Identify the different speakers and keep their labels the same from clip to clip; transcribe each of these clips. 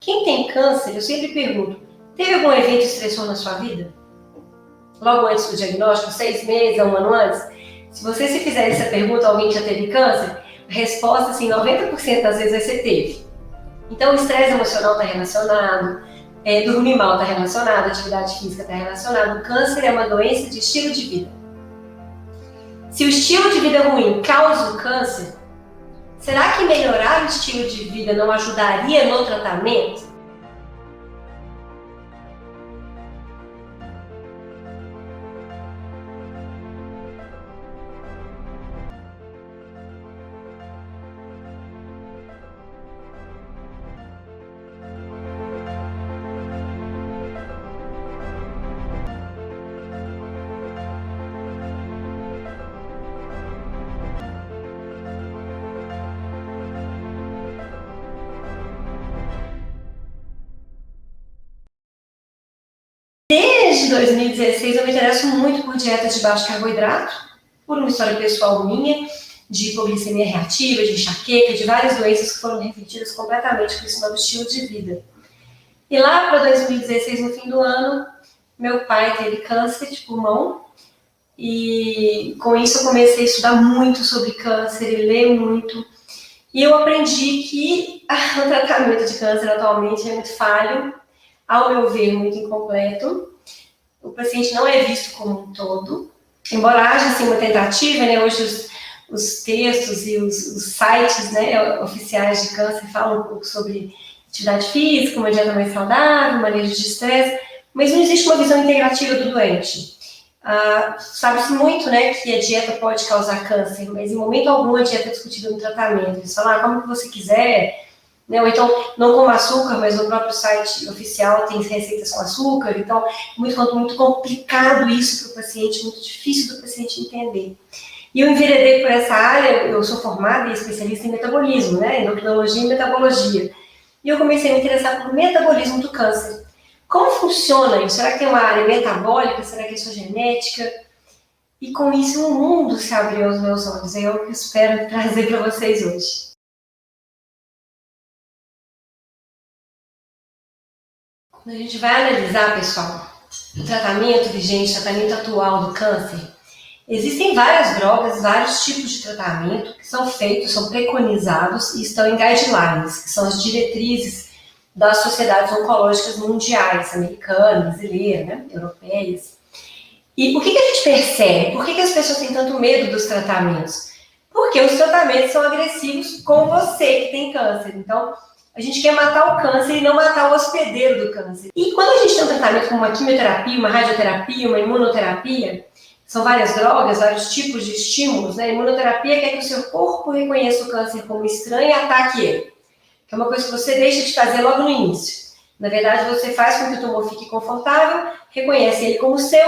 Speaker 1: Quem tem câncer, eu sempre pergunto, teve algum evento estressor na sua vida? Logo antes do diagnóstico, 6 meses, 1 ano antes? Se você se fizer essa pergunta, alguém já teve câncer? A resposta, assim, 90% das vezes vai ser teve. Então, o estresse emocional está relacionado, dormir mal está relacionado, atividade física está relacionado. O câncer é uma doença de estilo de vida. Se o estilo de vida ruim causa o câncer, será que melhorar o estilo de vida não ajudaria no tratamento? Desde 2016 eu me interesso muito por dietas de baixo carboidrato, por uma história pessoal minha, de hipoglicemia reativa, de enxaqueca, de várias doenças que foram refletidas completamente com esse novo estilo de vida. E lá para 2016, no fim do ano, meu pai teve câncer de pulmão, e com isso eu comecei a estudar muito sobre câncer e ler muito. E eu aprendi que o tratamento de câncer atualmente é muito falho, ao meu ver, muito incompleto. O paciente não é visto como um todo, embora haja assim, uma tentativa, né? Hoje os textos e os sites, né, oficiais de câncer falam um pouco sobre atividade física, uma dieta mais saudável, manejo de estresse, mas não existe uma visão integrativa do doente. Sabe-se muito, né, que a dieta pode causar câncer, mas em momento algum a dieta é discutida no tratamento. Eles falam, como que você quiser, né? Ou então, não coma açúcar, mas no próprio site oficial tem receitas com açúcar. Então, muito complicado isso para o paciente, muito difícil do paciente entender. E eu enveredei por essa área, eu sou formada e especialista em metabolismo, né? Endocrinologia e metabologia. E eu comecei a me interessar pelo metabolismo do câncer. Como funciona isso? Será que tem uma área metabólica? Será que é só genética? E com isso, um mundo se abriu aos meus olhos. É o que eu espero trazer para vocês hoje. Quando a gente vai analisar, pessoal, o tratamento vigente, o tratamento atual do câncer, existem várias drogas, vários tipos de tratamento que são feitos, são preconizados e estão em guidelines, que são as diretrizes das sociedades oncológicas mundiais, americanas, brasileiras, né, europeias. E o que a gente percebe? Por que as pessoas têm tanto medo dos tratamentos? Porque os tratamentos são agressivos com você que tem câncer. Então, a gente quer matar o câncer e não matar o hospedeiro do câncer. E quando a gente tem um tratamento como uma quimioterapia, uma radioterapia, uma imunoterapia, são várias drogas, vários tipos de estímulos, né? A imunoterapia quer que o seu corpo reconheça o câncer como estranho e ataque ele. Que é uma coisa que você deixa de fazer logo no início. Na verdade, você faz com que o tumor fique confortável, reconhece ele como seu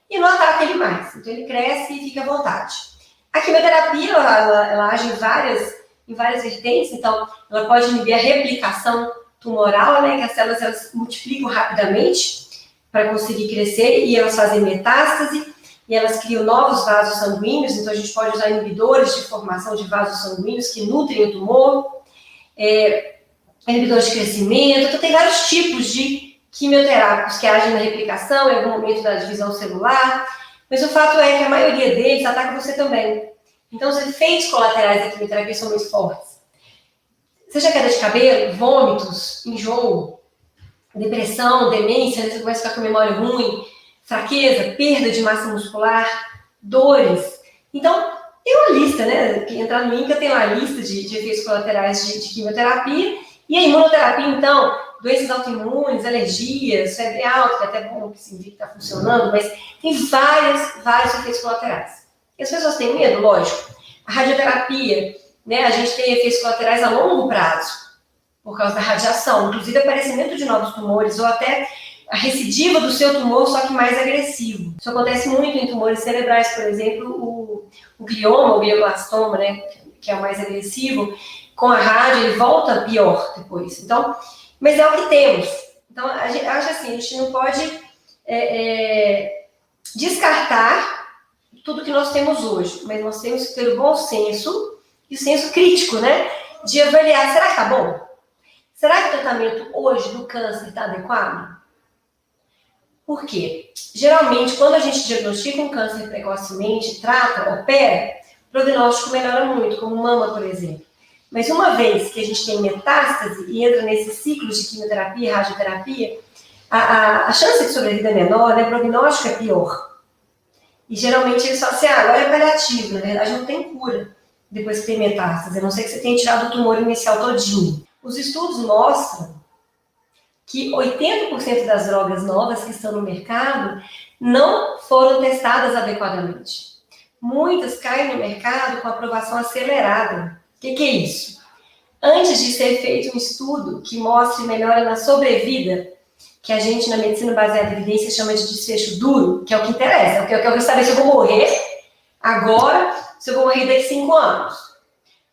Speaker 1: e não ataca ele mais. Então, ele cresce e fica à vontade. A quimioterapia, ela age em várias vertentes, então ela pode inibir a replicação tumoral, né, que as células elas multiplicam rapidamente para conseguir crescer e elas fazem metástase e elas criam novos vasos sanguíneos, então a gente pode usar inibidores de formação de vasos sanguíneos que nutrem o tumor, inibidores de crescimento, então tem vários tipos de quimioterápicos que agem na replicação em algum momento da divisão celular, mas o fato é que a maioria deles ataca você também. Então, os efeitos colaterais da quimioterapia são muito fortes. Seja queda de cabelo, vômitos, enjoo, depressão, demência, você começa a ficar com memória ruim, fraqueza, perda de massa muscular, dores. Então, tem uma lista, né? Quem entrar no INCA tem lá a lista de efeitos colaterais de quimioterapia. E a imunoterapia, então, doenças autoimunes, alergias, febre alta, que é até bom que significa que está funcionando, mas tem vários efeitos colaterais. E as pessoas têm medo, lógico. A radioterapia, né, a gente tem efeitos colaterais a longo prazo, por causa da radiação, inclusive aparecimento de novos tumores, ou até a recidiva do seu tumor, só que mais agressivo. Isso acontece muito em tumores cerebrais, por exemplo, o glioma, o glioblastoma, né, que é o mais agressivo, com a rádio ele volta pior depois. Então, mas é o que temos. Então, a gente acha assim, a gente não pode descartar tudo que nós temos hoje, mas nós temos que ter o bom senso e o senso crítico, né? De avaliar, será que tá bom? Será que o tratamento hoje do câncer está adequado? Por quê? Geralmente, quando a gente diagnostica um câncer precocemente, trata, opera, o prognóstico melhora muito, como mama, por exemplo. Mas uma vez que a gente tem metástase e entra nesses ciclos de quimioterapia e radioterapia, a chance de sobrevida é menor, né? O prognóstico é pior. E geralmente eles falam assim, agora é paliativo, na verdade não tem cura depois que tem metástase, a não ser que você tenha tirado o tumor inicial todinho. Os estudos mostram que 80% das drogas novas que estão no mercado não foram testadas adequadamente. Muitas caem no mercado com aprovação acelerada. O que é isso? Antes de ser feito um estudo que mostre melhora na sobrevida, que a gente na medicina baseada em evidência chama de desfecho duro, que é o que interessa, que eu quero saber se eu vou morrer agora, se eu vou morrer daqui a 5 anos.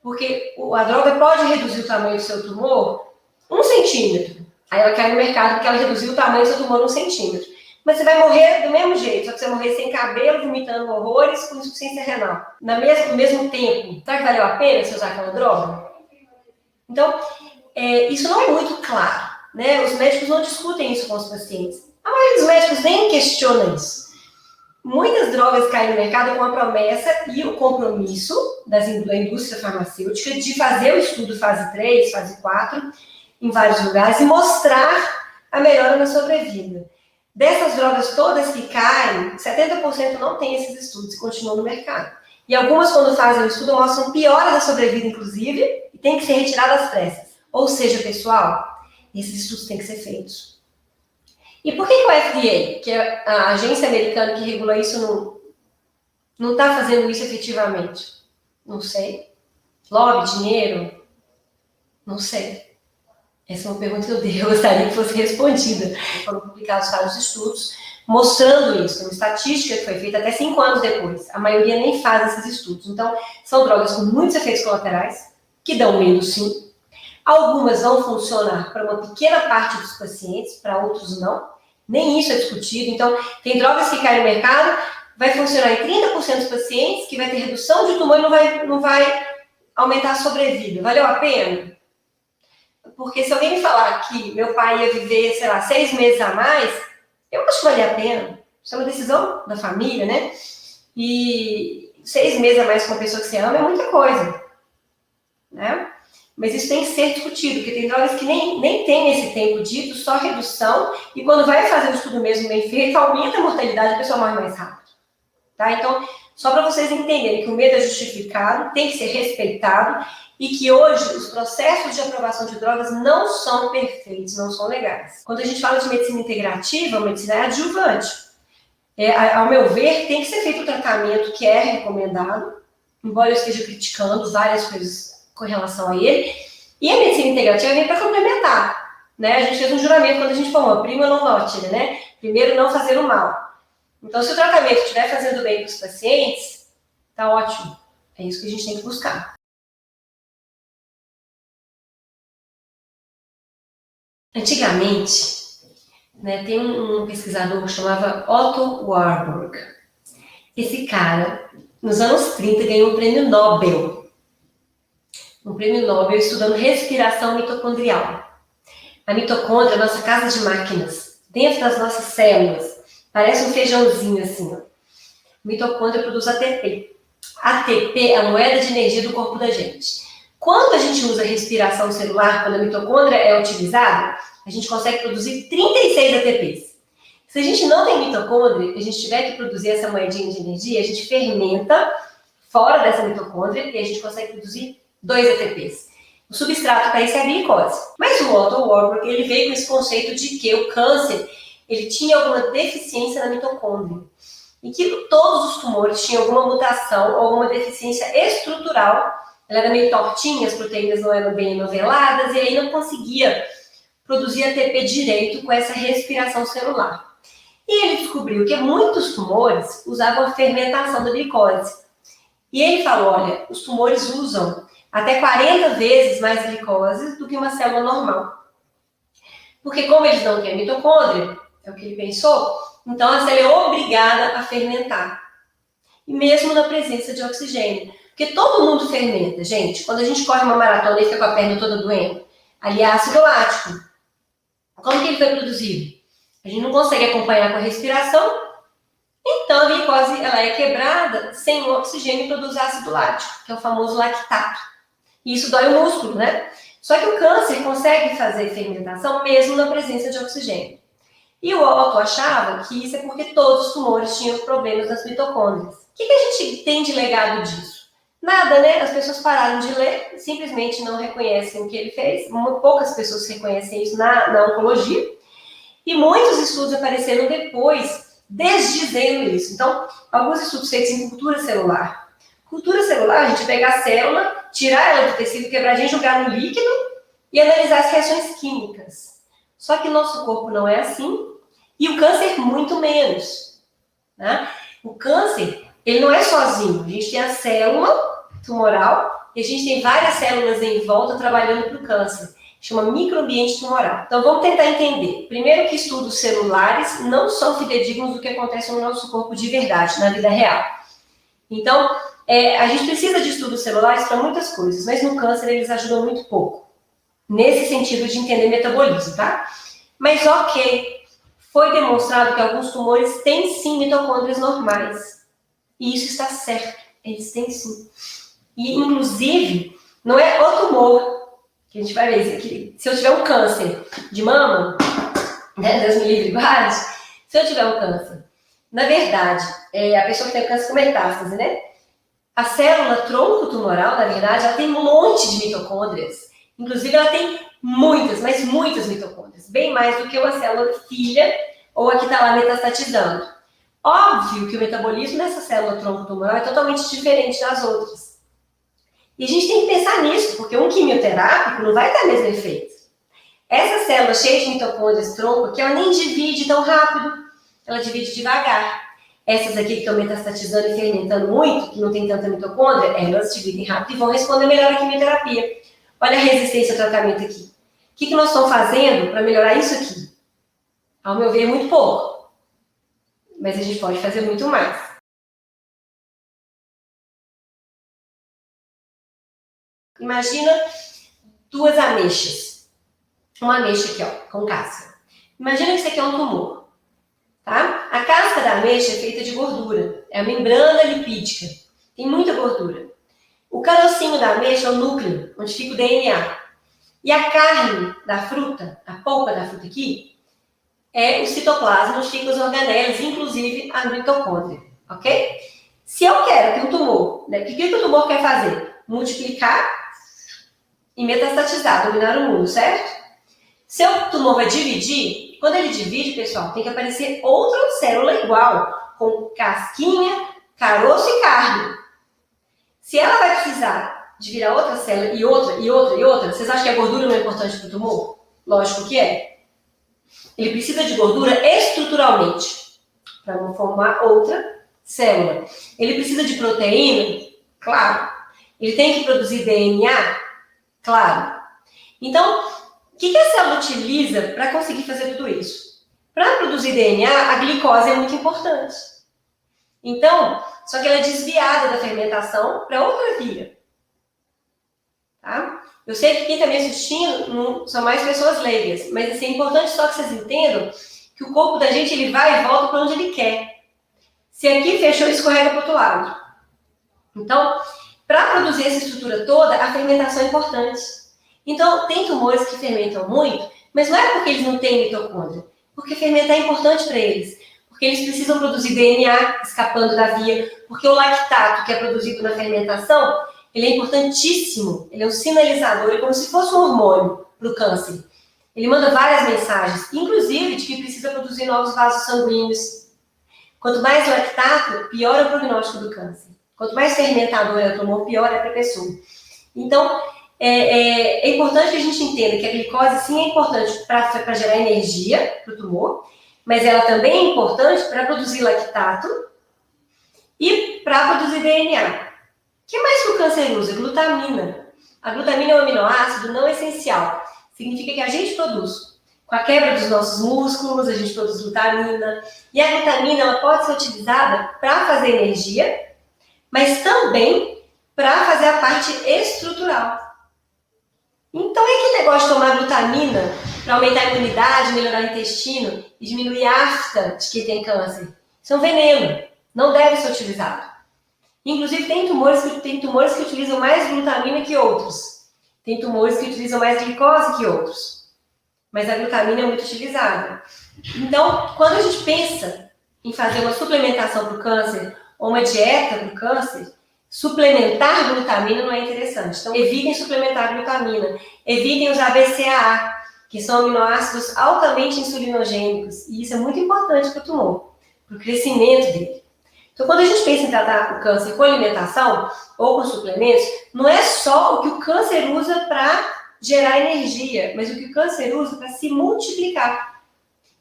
Speaker 1: Porque a droga pode reduzir o tamanho do seu tumor 1 centímetro. Aí ela cai no mercado porque ela reduziu o tamanho do seu tumor 1 centímetro. Mas você vai morrer do mesmo jeito, só que você vai morrer sem cabelo, vomitando horrores, com insuficiência renal. No mesmo tempo, será que valeu a pena você usar aquela droga? Então, isso não é muito claro, né? Os médicos não discutem isso com os pacientes. A maioria dos médicos nem questiona isso. Muitas drogas caem no mercado com a promessa e o compromisso da indústria farmacêutica de fazer o estudo fase 3, fase 4, em vários lugares, e mostrar a melhora na sobrevida. Dessas drogas todas que caem, 70% não tem esses estudos e continuam no mercado. E algumas, quando fazem o estudo, mostram piora da sobrevida, inclusive, e tem que ser retirada às pressas. Ou seja, pessoal, esses estudos têm que ser feitos. E por que o FDA, que é a agência americana que regula isso, não está fazendo isso efetivamente? Não sei. Lobby, dinheiro? Não sei. Essa é uma pergunta que eu gostaria que fosse respondida. Foram publicados vários estudos mostrando isso. Tem uma estatística que foi feita até 5 anos depois. A maioria nem faz esses estudos. Então, são drogas com muitos efeitos colaterais, que dão medo sim. Algumas vão funcionar para uma pequena parte dos pacientes, para outros não. Nem isso é discutido. Então, tem drogas que caem no mercado, vai funcionar em 30% dos pacientes, que vai ter redução de tumor e não vai aumentar a sobrevida. Valeu a pena? Porque se alguém me falar que meu pai ia viver, sei lá, 6 meses a mais, eu acho que vale a pena. Isso é uma decisão da família, né? E 6 meses a mais com uma pessoa que você ama é muita coisa, né? Mas isso tem que ser discutido, porque tem drogas que nem tem esse tempo dito, só redução, e quando vai fazer o estudo mesmo bem feito, aumenta a mortalidade, a pessoa morre mais rápido. Tá? Então, só para vocês entenderem que o medo é justificado, tem que ser respeitado, e que hoje os processos de aprovação de drogas não são perfeitos, não são legais. Quando a gente fala de medicina integrativa, a medicina é adjuvante. Ao meu ver, tem que ser feito o tratamento que é recomendado, embora eu esteja criticando várias coisas com relação a ele, e a medicina integrativa vem para complementar. Né? A gente fez um juramento quando a gente formou, prima non nocere, né? Primeiro, não fazer o mal. Então, se o tratamento estiver fazendo bem para os pacientes, tá ótimo. É isso que a gente tem que buscar. Antigamente, né, tem um pesquisador que chamava Otto Warburg. Esse cara, nos anos 30, ganhou um prêmio Nobel. Um prêmio Nobel estudando respiração mitocondrial. A mitocôndria é a nossa casa de máquinas, dentro das nossas células. Parece um feijãozinho assim. Ó. A mitocôndria produz ATP. ATP é a moeda de energia do corpo da gente. Quando a gente usa respiração celular, quando a mitocôndria é utilizada, a gente consegue produzir 36 ATPs. Se a gente não tem mitocôndria, a gente tiver que produzir essa moedinha de energia, a gente fermenta fora dessa mitocôndria e a gente consegue produzir 2 ATPs. O substrato para isso é a glicose. Mas o Otto Warburg, ele veio com esse conceito de que o câncer, ele tinha alguma deficiência na mitocôndria. E que todos os tumores tinham alguma mutação, alguma deficiência estrutural. Ela era meio tortinha, as proteínas não eram bem noveladas, e aí não conseguia produzir ATP direito com essa respiração celular. E ele descobriu que muitos tumores usavam a fermentação da glicose. E ele falou, olha, os tumores usam até 40 vezes mais glicose do que uma célula normal. Porque como eles não têm mitocôndria, é o que ele pensou, então a célula é obrigada a fermentar. E mesmo na presença de oxigênio. Porque todo mundo fermenta, gente. Quando a gente corre uma maratona e fica com a perna toda doendo, ali é ácido lático. Como que ele foi produzido? A gente não consegue acompanhar com a respiração, então a glicose ela é quebrada sem o oxigênio e produz ácido lático, que é o famoso lactato. E isso dói o músculo, né? Só que o câncer consegue fazer fermentação mesmo na presença de oxigênio. E o Otto achava que isso é porque todos os tumores tinham problemas nas mitocôndrias. O que a gente tem de legado disso? Nada, né? As pessoas pararam de ler, simplesmente não reconhecem o que ele fez. Poucas pessoas reconhecem isso na oncologia. E muitos estudos apareceram depois, desdizendo isso. Então, alguns estudos feitos em cultura celular. Cultura celular, a gente pega a célula, tirar ela do tecido quebradinho, jogar no líquido e analisar as reações químicas. Só que nosso corpo não é assim e o câncer muito menos. Né? O câncer, ele não é sozinho. A gente tem a célula tumoral e a gente tem várias células em volta trabalhando para o câncer. Chama microambiente tumoral. Então vamos tentar entender. Primeiro que estudos celulares não são fidedignos do que acontece no nosso corpo de verdade, na vida real. Então, a gente precisa de estudos celulares para muitas coisas, mas no câncer eles ajudam muito pouco. Nesse sentido de entender metabolismo, tá? Mas ok, foi demonstrado que alguns tumores têm sim mitocôndrias normais. E isso está certo, eles têm sim. E inclusive, não é o tumor, que a gente vai ver aqui. Se eu tiver um câncer de mama, né, Deus me livre, guarde, se eu tiver um câncer, na verdade, a pessoa que tem câncer com metástase, né? A célula tronco tumoral, na verdade, ela tem um monte de mitocôndrias. Inclusive, ela tem muitas, mas muitas mitocôndrias. Bem mais do que uma célula filha ou a que está lá metastatizando. Óbvio que o metabolismo dessa célula tronco tumoral é totalmente diferente das outras. E a gente tem que pensar nisso, porque um quimioterápico não vai dar o mesmo efeito. Essa célula cheia de mitocôndrias tronco aqui, ela nem divide tão rápido, ela divide devagar. Essas aqui que estão metastatizando e fermentando muito, que não tem tanta mitocôndria, elas dividem rápido e vão responder melhor à quimioterapia. Olha a resistência ao tratamento aqui. O que nós estamos fazendo para melhorar isso aqui? Ao meu ver, é muito pouco. Mas a gente pode fazer muito mais. Imagina duas ameixas. Uma ameixa aqui, ó, com casca. Imagina que isso aqui é um tumor. Tá? A casca da ameixa é feita de gordura. É a membrana lipídica. Tem muita gordura. O carocinho da ameixa é o núcleo, onde fica o DNA. E a carne da fruta, a polpa da fruta aqui, é o citoplasma, onde ficam os organelos, inclusive a mitocôndria. Ok? Se eu quero que o tumor, né, o que o tumor quer fazer? Multiplicar e metastatizar, dominar o mundo, certo? Se o tumor vai dividir, quando ele divide, pessoal, tem que aparecer outra célula igual, com casquinha, caroço e carne. Se ela vai precisar de virar outra célula e outra, e outra, e outra, vocês acham que a gordura não é importante para o tumor? Lógico que é. Ele precisa de gordura estruturalmente, para não formar outra célula. Ele precisa de proteína? Claro. Ele tem que produzir DNA? Claro. Então, o que a célula utiliza para conseguir fazer tudo isso? Para produzir DNA, a glicose é muito importante. Então, só que ela é desviada da fermentação para outra via. Tá? Eu sei que quem está me assistindo não, são mais pessoas leigas, mas assim, é importante só que vocês entendam que o corpo da gente ele vai e volta para onde ele quer. Se aqui fechou, escorrega para o outro lado. Então, para produzir essa estrutura toda, a fermentação é importante. Então, tem tumores que fermentam muito, mas não é porque eles não têm mitocôndria, porque fermentar é importante para eles. Porque eles precisam produzir DNA escapando da via, porque o lactato que é produzido na fermentação, ele é importantíssimo, ele é um sinalizador, é como se fosse um hormônio para o câncer. Ele manda várias mensagens, inclusive de que precisa produzir novos vasos sanguíneos. Quanto mais lactato, pior é o prognóstico do câncer. Quanto mais fermentador é o tumor, pior é para a pessoa. Então, é importante que a gente entenda que a glicose sim é importante para gerar energia para o tumor, mas ela também é importante para produzir lactato e para produzir DNA. O que mais que o câncer usa? Glutamina. A glutamina é um aminoácido não essencial. Significa que a gente produz. Com a quebra dos nossos músculos, a gente produz glutamina. E a glutamina ela pode ser utilizada para fazer energia, mas também para fazer a parte estrutural. Então é aquele negócio de tomar glutamina para aumentar a imunidade, melhorar o intestino e diminuir a afta de quem tem câncer. Isso é um veneno, não deve ser utilizado. Inclusive tem tumores que utilizam mais glutamina que outros. Tem tumores que utilizam mais glicose que outros. Mas a glutamina é muito utilizada. Então, quando a gente pensa em fazer uma suplementação para o câncer ou uma dieta para o câncer, suplementar glutamina não é interessante. Então, evitem suplementar glutamina. Evitem usar BCAA, que são aminoácidos altamente insulinogênicos. E isso é muito importante para o tumor, para o crescimento dele. Então, quando a gente pensa em tratar o câncer com alimentação ou com suplementos, não é só o que o câncer usa para gerar energia, mas o que o câncer usa para se multiplicar.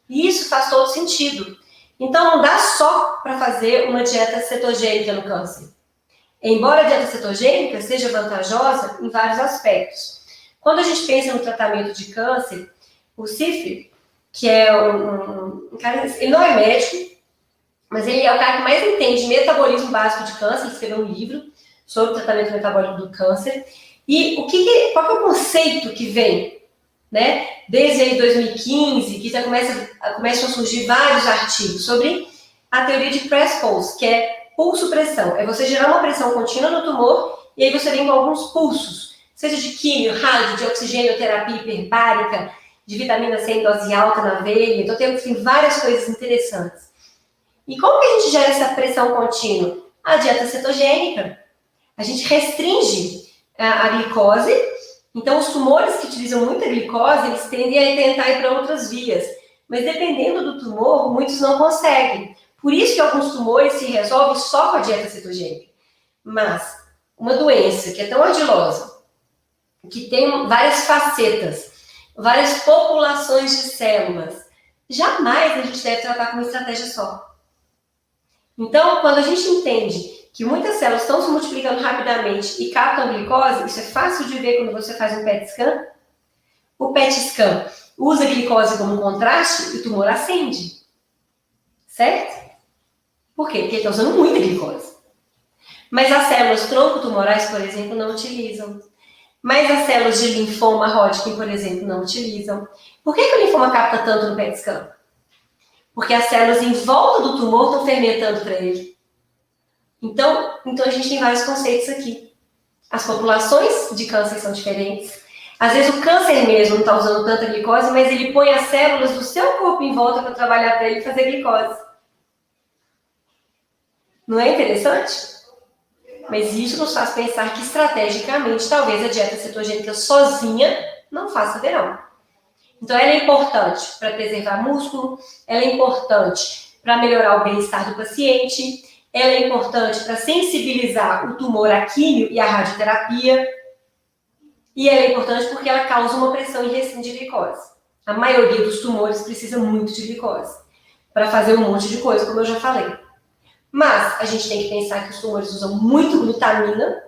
Speaker 1: E isso faz todo sentido. Então, não dá só para fazer uma dieta cetogênica no câncer. Embora a dieta cetogênica seja vantajosa em vários aspectos. Quando a gente pensa no tratamento de câncer, o Cifre, que é um cara, ele não é médico, mas ele é o cara que mais entende metabolismo básico de câncer. Ele escreveu um livro sobre o tratamento metabólico do câncer. E qual é o conceito que vem, né? Desde aí 2015, que já começam a surgir vários artigos sobre a teoria de press-pulse, que é pulso-pressão. É você gerar uma pressão contínua no tumor e aí você vem com alguns pulsos, seja de químio, rádio, de oxigênio, terapia hiperbárica, de vitamina C em dose alta na veia. Então tem várias coisas interessantes. E como que a gente gera essa pressão contínua? A dieta cetogênica. A gente restringe a glicose. Então, os tumores que utilizam muita glicose, eles tendem a tentar ir para outras vias. Mas dependendo do tumor, muitos não conseguem. Por isso que alguns tumores se resolvem só com a dieta cetogênica. Mas uma doença que é tão ardilosa, que tem várias facetas, várias populações de células, jamais a gente deve tratar com uma estratégia só. Então, quando a gente entende que muitas células estão se multiplicando rapidamente e captam glicose, isso é fácil de ver quando você faz um PET scan. O PET scan usa a glicose como contraste e o tumor acende. Certo? Por quê? Porque ele está usando muita glicose. Mas as células tronco-tumorais, por exemplo, não utilizam. Mas as células de linfoma Hodgkin, por exemplo, não utilizam. Por que o linfoma capta tanto no PET scan? Porque as células em volta do tumor estão fermentando para ele. Então a gente tem vários conceitos aqui. As populações de câncer são diferentes. Às vezes o câncer mesmo não está usando tanta glicose, mas ele põe as células do seu corpo em volta para trabalhar para ele fazer glicose. Não é interessante? Mas isso nos faz pensar que estrategicamente talvez a dieta cetogênica sozinha não faça verão. Então ela é importante para preservar músculo, ela é importante para melhorar o bem-estar do paciente, ela é importante para sensibilizar o tumor à químio e à radioterapia, e ela é importante porque ela causa uma pressão e restrição de glicose. A maioria dos tumores precisa muito de glicose para fazer um monte de coisa, como eu já falei. Mas a gente tem que pensar que os tumores usam muito glutamina.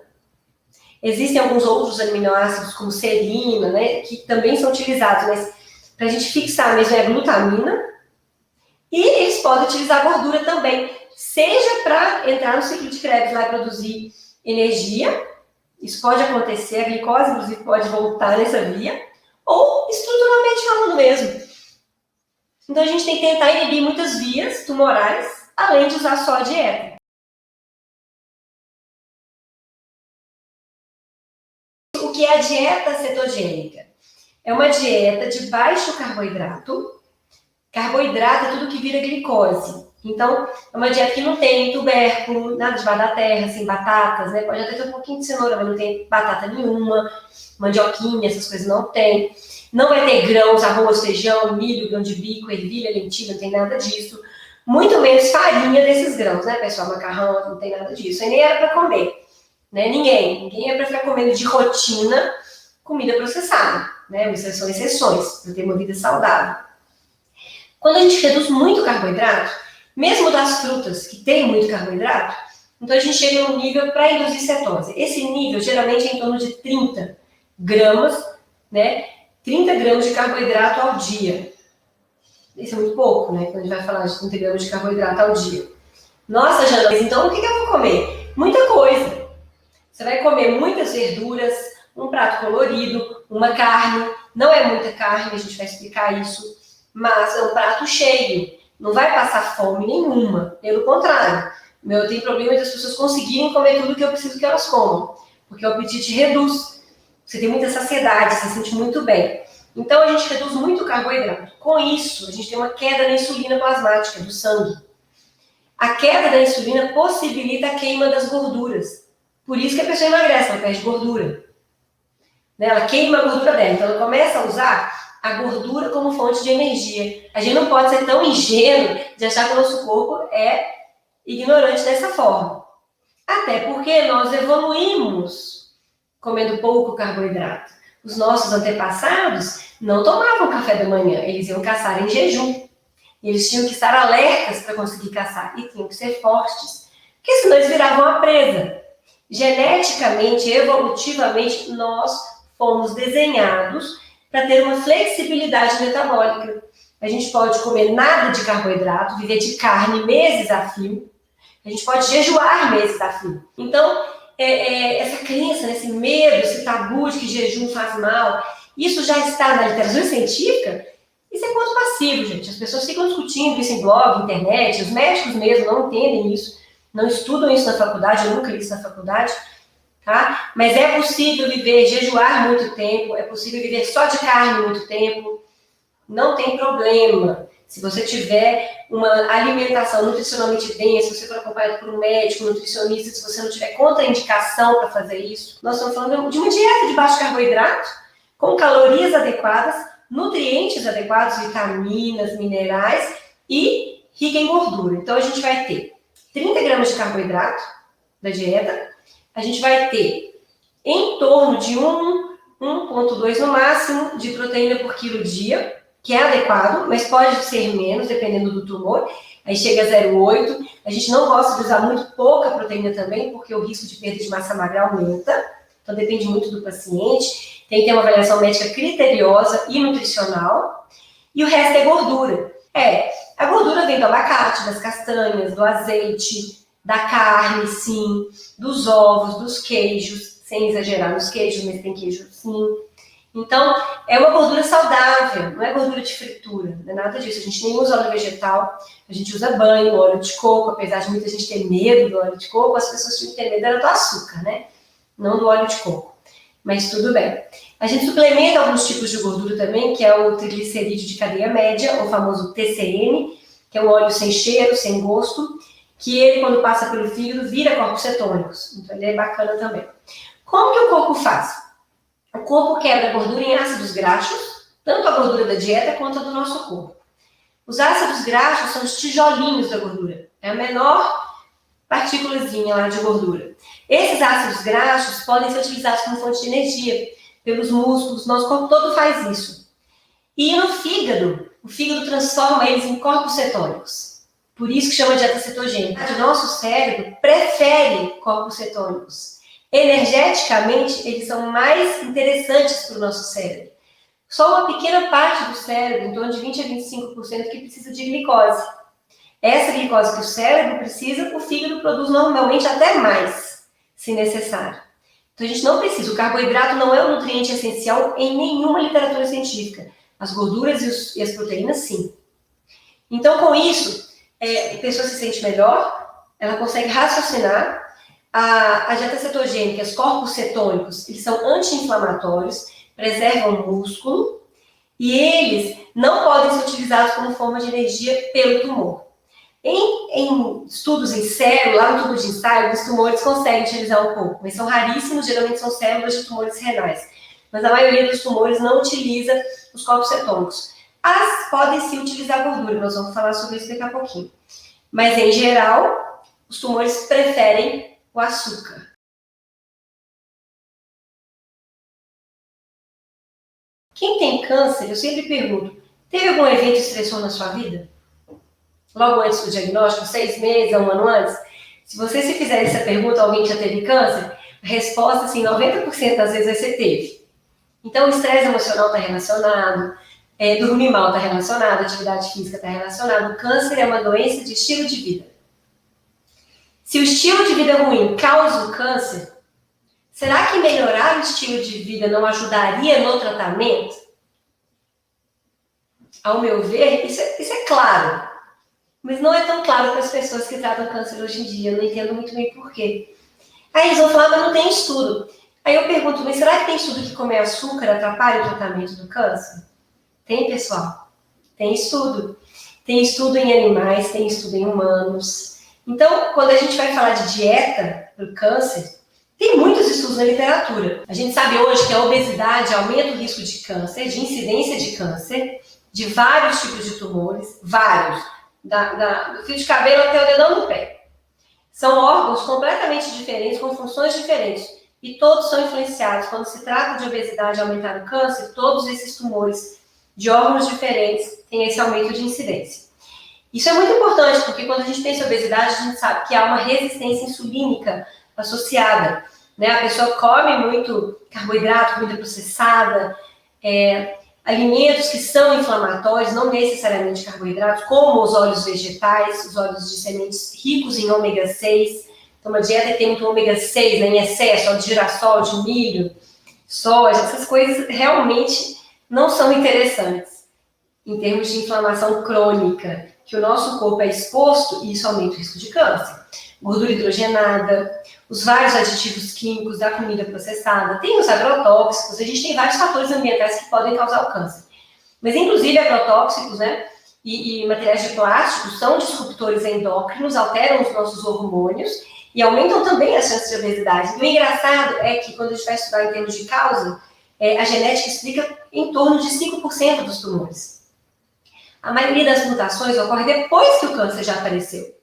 Speaker 1: Existem alguns outros aminoácidos, como serina, né, que também são utilizados, mas para a gente fixar mesmo é a glutamina. E eles podem utilizar gordura também, seja para entrar no ciclo de Krebs lá e produzir energia. Isso pode acontecer, a glicose, inclusive, pode voltar nessa via, ou estruturalmente falando mesmo. Então a gente tem que tentar inibir muitas vias tumorais, além de usar só a dieta. O que é a dieta cetogênica? É uma dieta de baixo carboidrato. Carboidrato é tudo que vira glicose. Então, é uma dieta que não tem tubérculo, nada de batata terra, assim, batatas, né? Pode até ter um pouquinho de cenoura, mas não tem batata nenhuma, mandioquinha, essas coisas não tem. Não vai ter grãos, arroz, feijão, milho, grão de bico, ervilha, lentilha, não tem nada disso. Muito menos farinha desses grãos, né, pessoal? Macarrão, não tem nada disso. E nem era para comer, né? Ninguém é para ficar comendo de rotina comida processada, né? São exceções, para ter uma vida saudável. Quando a gente reduz muito o carboidrato, mesmo das frutas que tem muito carboidrato, então a gente chega num nível para induzir cetose. Esse nível geralmente é em torno de 30 gramas, né? 30 gramas de carboidrato ao dia. Isso é muito pouco, né? Quando a gente vai falar de 30 gramas de carboidrato ao dia. Nossa, Jana, então o que eu vou comer? Muita coisa. Você vai comer muitas verduras, um prato colorido, uma carne, não é muita carne, a gente vai explicar isso, mas é um prato cheio, não vai passar fome nenhuma, pelo contrário, eu tenho problema de as pessoas conseguirem comer tudo que eu preciso que elas comam, porque o apetite reduz, você tem muita saciedade, você se sente muito bem. Então a gente reduz muito o carboidrato. Com isso, a gente tem uma queda na insulina plasmática do sangue. A queda da insulina possibilita a queima das gorduras. Por isso que a pessoa emagrece, ela perde gordura. Ela queima a gordura dela. Então ela começa a usar a gordura como fonte de energia. A gente não pode ser tão ingênuo de achar que o nosso corpo é ignorante dessa forma. Até porque nós evoluímos comendo pouco carboidrato. Os nossos antepassados não tomavam café da manhã, eles iam caçar em jejum. Eles tinham que estar alertas para conseguir caçar e tinham que ser fortes, porque senão eles viravam a presa. Geneticamente, evolutivamente, nós fomos desenhados para ter uma flexibilidade metabólica. A gente pode comer nada de carboidrato, viver de carne meses a fio. A gente pode jejuar meses a fio. Então, essa crença, esse medo, esse tabu de que jejum faz mal, isso já está na literatura científica. Isso é ponto passivo, gente. As pessoas ficam discutindo isso em blog, internet, os médicos mesmo não entendem isso, não estudam isso na faculdade, eu nunca li isso na faculdade, tá? Mas é possível viver, jejuar muito tempo, é possível viver só de carne muito tempo, não tem problema. Se você tiver uma alimentação nutricionalmente bem, se você for acompanhado por um médico, nutricionista, se você não tiver contraindicação para fazer isso, nós estamos falando de uma dieta de baixo carboidrato, com calorias adequadas, nutrientes adequados, vitaminas, minerais e rica em gordura. Então, a gente vai ter 30 gramas de carboidrato da dieta, a gente vai ter em torno de 1,2 no máximo de proteína por quilo dia, que é adequado, mas pode ser menos, dependendo do tumor. Aí chega a 0,8. A gente não gosta de usar muito pouca proteína também, porque o risco de perda de massa magra aumenta. Então, depende muito do paciente. Tem que ter uma avaliação médica criteriosa e nutricional. E o resto é gordura. A gordura vem do abacate, das castanhas, do azeite, da carne, sim, dos ovos, dos queijos, sem exagerar nos queijos, mas tem queijo sim. Então, é uma gordura saudável, não é gordura de fritura, não é nada disso. A gente nem usa óleo vegetal, a gente usa banho, óleo de coco, apesar de muita gente ter medo do óleo de coco, as pessoas tinham que ter medo do açúcar, né? Não do óleo de coco. Mas tudo bem. A gente suplementa alguns tipos de gordura também, que é o triglicerídeo de cadeia média, o famoso TCM, que é um óleo sem cheiro, sem gosto, que ele, quando passa pelo fígado, vira corpos cetônicos. Então, ele é bacana também. Como que o corpo faz? O corpo quebra a gordura em ácidos graxos, tanto a gordura da dieta quanto a do nosso corpo. Os ácidos graxos são os tijolinhos da gordura. É a menor partículazinha lá de gordura. Esses ácidos graxos podem ser utilizados como fonte de energia pelos músculos, nosso corpo todo faz isso. E no fígado, o fígado transforma eles em corpos cetônicos. Por isso que chama dieta cetogênica. O nosso cérebro prefere corpos cetônicos. Energeticamente, eles são mais interessantes para o nosso cérebro. Só uma pequena parte do cérebro, em torno de 20 a 25%, que precisa de glicose. Essa glicose que o cérebro precisa, o fígado produz normalmente até mais, se necessário. Então, a gente não precisa. O carboidrato não é um nutriente essencial em nenhuma literatura científica. As gorduras e as proteínas, sim. Então, com isso, a pessoa se sente melhor, ela consegue raciocinar. A dieta cetogênica, os corpos cetônicos, eles são anti-inflamatórios, preservam o músculo e eles não podem ser utilizados como forma de energia pelo tumor. Em estudos em célula, lá no tubo de ensaio, os tumores conseguem utilizar um pouco, mas são raríssimos, geralmente são células de tumores renais. Mas a maioria dos tumores não utiliza os corpos cetônicos. As podem sim utilizar gordura, nós vamos falar sobre isso daqui a pouquinho. Mas, em geral, os tumores preferem o açúcar. Quem tem câncer, eu sempre pergunto, teve algum evento estressor na sua vida? Logo antes do diagnóstico, 6 meses, 1 ano antes? Se você se fizer essa pergunta, alguém que já teve câncer, a resposta, assim, 90% das vezes você teve. Então, o estresse emocional está relacionado, dormir mal está relacionado, atividade física está relacionado. O câncer é uma doença de estilo de vida. Se o estilo de vida ruim causa o câncer, Será que melhorar o estilo de vida não ajudaria no tratamento? Ao meu ver, isso é claro. Mas não é tão claro para as pessoas que tratam câncer hoje em dia. Eu não entendo muito bem por quê. Aí eles vão falar, mas não tem estudo. Aí eu pergunto, mas será que tem estudo que comer açúcar atrapalha o tratamento do câncer? Tem, pessoal. Tem estudo. Tem estudo em animais, tem estudo em humanos. Então, quando a gente vai falar de dieta para o câncer, tem muitos estudos na literatura. A gente sabe hoje que a obesidade aumenta o risco de câncer, de incidência de câncer, de vários tipos de tumores, vários. Do fio de cabelo até o dedão do pé. São órgãos completamente diferentes, com funções diferentes. E todos são influenciados. Quando se trata de obesidade e aumentar o câncer, todos esses tumores de órgãos diferentes têm esse aumento de incidência. Isso é muito importante, porque quando a gente pensa em obesidade, a gente sabe que há uma resistência insulínica associada. Né? A pessoa come muito carboidrato, comida processada, alimentos que são inflamatórios, não necessariamente carboidratos, como os óleos vegetais, os óleos de sementes ricos em ômega 6. Então, uma dieta que tem muito ômega 6, né, em excesso, de girassol, de milho, soja, essas coisas realmente não são interessantes em termos de inflamação crônica, que o nosso corpo é exposto e isso aumenta o risco de câncer. Gordura hidrogenada, os vários aditivos químicos da comida processada, tem os agrotóxicos, a gente tem vários fatores ambientais que podem causar o câncer. Mas, inclusive, agrotóxicos, né, e materiais de plástico são disruptores endócrinos, alteram os nossos hormônios e aumentam também as chances de obesidade. E o engraçado é que, quando a gente vai estudar em termos de causa, a genética explica em torno de 5% dos tumores. A maioria das mutações ocorre depois que o câncer já apareceu.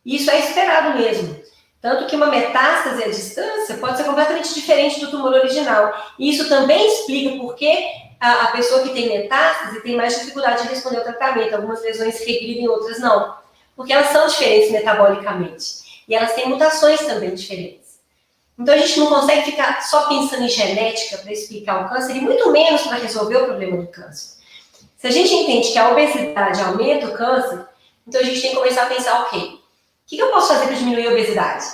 Speaker 1: E isso é esperado mesmo. Tanto que uma metástase à distância pode ser completamente diferente do tumor original. E isso também explica por que a pessoa que tem metástase tem mais dificuldade de responder ao tratamento. Algumas lesões regridem, outras não. Porque elas são diferentes metabolicamente. E elas têm mutações também diferentes. Então a gente não consegue ficar só pensando em genética para explicar o câncer e muito menos para resolver o problema do câncer. Se a gente entende que a obesidade aumenta o câncer, então a gente tem que começar a pensar, ok, o que eu posso fazer para diminuir a obesidade?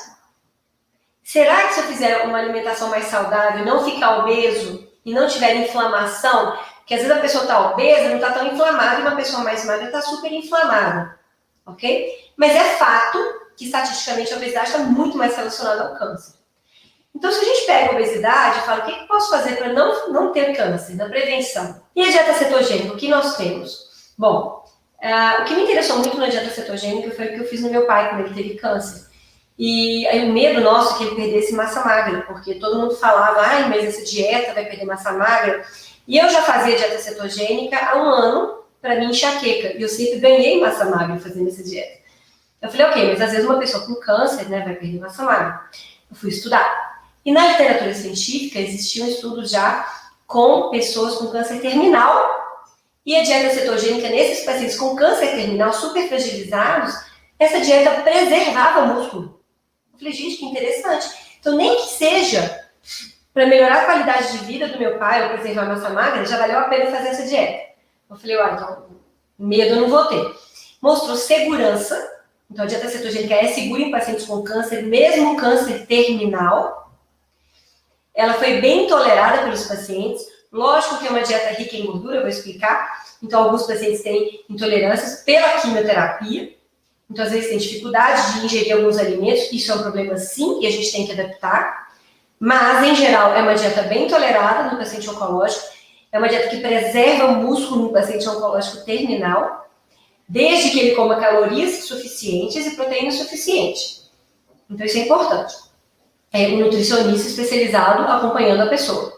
Speaker 1: Será que se eu fizer uma alimentação mais saudável, não ficar obeso e não tiver inflamação, porque às vezes a pessoa está obesa, não está tão inflamada, e uma pessoa mais magra está super inflamada, ok? Mas é fato que estatisticamente a obesidade está muito mais relacionada ao câncer. Então, se a gente pega a obesidade e fala, o que eu posso fazer para não ter câncer, na prevenção? E a dieta cetogênica, o que nós temos? Bom, o que me interessou muito na dieta cetogênica foi o que eu fiz no meu pai quando ele teve câncer. E aí o medo nosso é que ele perdesse massa magra, porque todo mundo falava, ai, mas essa dieta vai perder massa magra. E eu já fazia dieta cetogênica há 1 ano para minha enxaqueca, e eu sempre ganhei massa magra fazendo essa dieta. Eu falei, ok, mas às vezes uma pessoa com câncer, né, vai perder massa magra. Eu fui estudar. E na literatura científica existia um estudo já com pessoas com câncer terminal, e a dieta cetogênica nesses pacientes com câncer terminal super fragilizados, essa dieta preservava o músculo. Eu falei, gente, que interessante. Então, nem que seja para melhorar a qualidade de vida do meu pai ou preservar a massa magra, já valeu a pena fazer essa dieta. Eu falei, então, medo eu não vou ter. Mostrou segurança. Então, a dieta cetogênica é segura em pacientes com câncer, mesmo câncer terminal. Ela foi bem tolerada pelos pacientes. Lógico que é uma dieta rica em gordura, eu vou explicar. Então, alguns pacientes têm intolerâncias pela quimioterapia. Então, às vezes, tem dificuldade de ingerir alguns alimentos. Isso é um problema, sim, e a gente tem que adaptar. Mas, em geral, é uma dieta bem tolerada no paciente oncológico. É uma dieta que preserva o músculo no paciente oncológico terminal, desde que ele coma calorias suficientes e proteína suficiente. Então, isso é importante. É um nutricionista especializado acompanhando a pessoa.